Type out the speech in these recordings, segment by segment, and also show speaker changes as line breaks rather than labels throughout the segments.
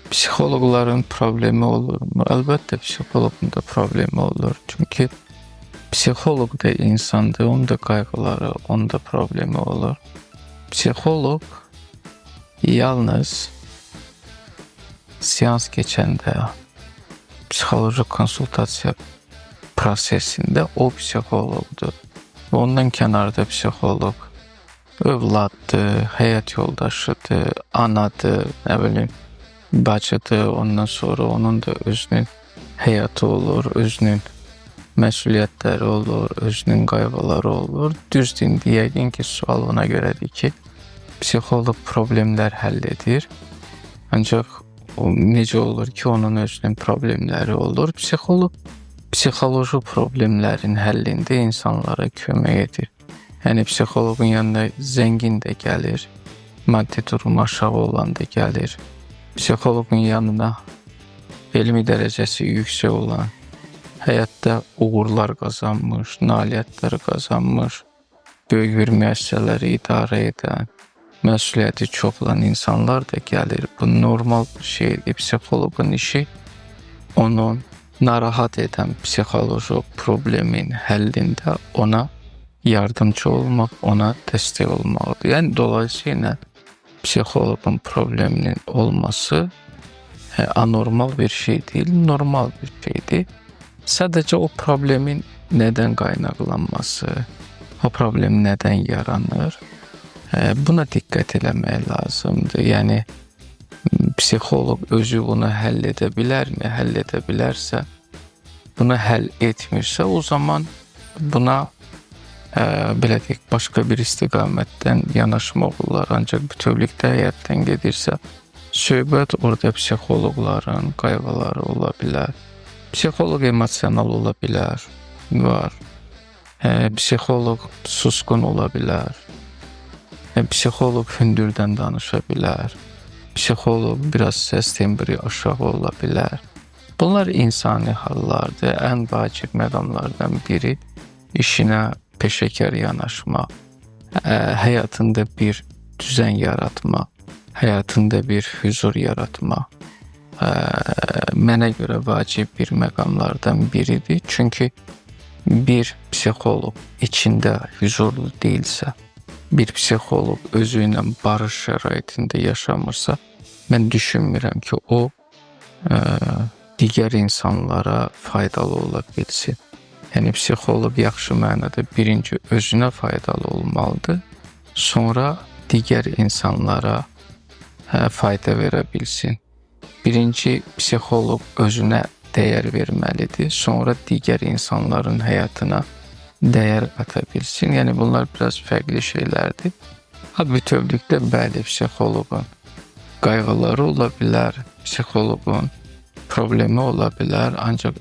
Psixoloqların problemi olurmu? Əlbəttə, psixoloqun da problemi olur. Çünki psixoloq da insandır, onun da qayğıları, onun da problemi olur. Psixoloq yalnız seans keçəndə, psixoloji konsultasiya prosesində o psixoloqdur. Ondan kənarda psixoloq övladdır, həyat yoldaşıdır, anadır, nə bilim, bacıdır, ondan sonra onun da özünün həyatı olur, özünün məsuliyyətləri olur, özünün qayğıları olur. Düzdür, yəqin ki, sual ona görədir ki, psixoloq problemlər həll edir. Ancaq necə olur ki, onun özünün problemləri olur. Psixoloq psixoloji problemlərin həllində insanlara kömək edir. Yəni psixoloqun yanına zəngin də gəlir, maddi durumu aşağı olan da gəlir. Psixoloqun yanına elmi dərəcəsi yüksək olan, həyatda uğurlar qazanmış, nailiyyətlər qazanmış, böyük bir müəssisələri idarə edən, məsuliyyəti çox olan insanlar da gəlir. Bu normal bir şeydir. Psixoloqun işi onun narahat edən psixoloji problemin həllində ona yardımcı olmaq, ona dəstək olmaqdır. Yəni dolayısıyla psixoloqun probleminin olması anormal bir şey deyil, normal bir şeydir. Sadəcə o problemin nədən qaynaqlanması, o problem nədən yaranır, buna diqqət eləmək lazımdır. Yəni psixoloq özü bunu həll edə bilərmi? Həll edə bilərsə, bunu həll etmirsə, o zaman buna belə deyək, başqa bir istiqamətdən yanaşmaq olar. Ancaq bütövlükdə həyatdan gedirsə, söhbət orada psixoloqların qayğıları ola bilər. Psixoloq emosional ola bilər, var. Psixoloq susqun ola bilər. Psixoloq hündürdən danışa bilər. Psixoloq biraz səs tembri aşağı ola bilər. Bunlar insani hallardır. Ən vacib məqamlardan biri işinə peşəkar yanaşma, həyatında bir düzən yaratma, həyatında bir huzur yaratma. Mənə görə vacib bir məqamlardan biridir. Çünki bir psixoloq içində huzurlu deyilsə, bir psixoloq özü ilə barış şəraitində yaşamırsa, mən düşünmürəm ki, o digər insanlara faydalı ola bilsin. Yəni psixoloq yaxşı mənada birinci özünə faydalı olmalıdır, sonra digər insanlara fayda verə bilsin. Birinci psixoloq özünə dəyər verməlidir, sonra digər insanların həyatına dəyər ata bilsin. Yəni bunlar biraz fərqli şeylərdir. Bütövlükdə bəli, psixoloqun qayğıları ola bilər, psixoloqun problemi ola bilər, ancaq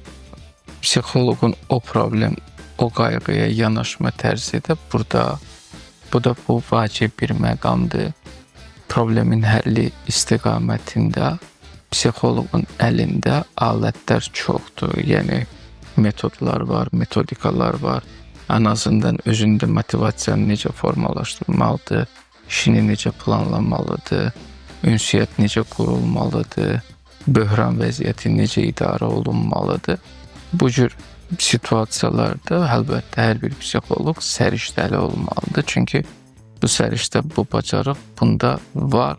psixoloqun o problem, o qayğıya yanaşma tərzi də bu vacib bir məqamdır. Problemin həlli istiqamətində psixoloqun əlində alətlər çoxdur. Yəni metodlar var, metodikalar var. Ən azından özündə motivasiyanı necə formalaşdırmalıdır, işini necə planlamalıdır, ünsiyyət necə qurulmalıdır, böhran vəziyyəti necə idarə olunmalıdır. Bu cür situasiyalarda əlbəttə hər bir psixoloq səriştəli olmalıdır. Çünki bu səriştə, bu bacarıq bunda var.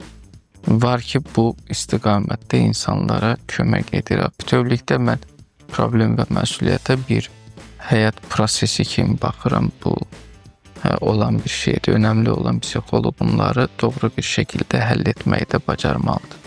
Var ki, bu istiqamətdə insanlara kömək edir. Bütövlükdə mən problem və məsuliyyətə bir həyat prosesi kimi baxıram. Bu olan bir şeydir. Önəmli olan psixoloq bunları doğru bir şəkildə həll etməyi də bacarmalıdır.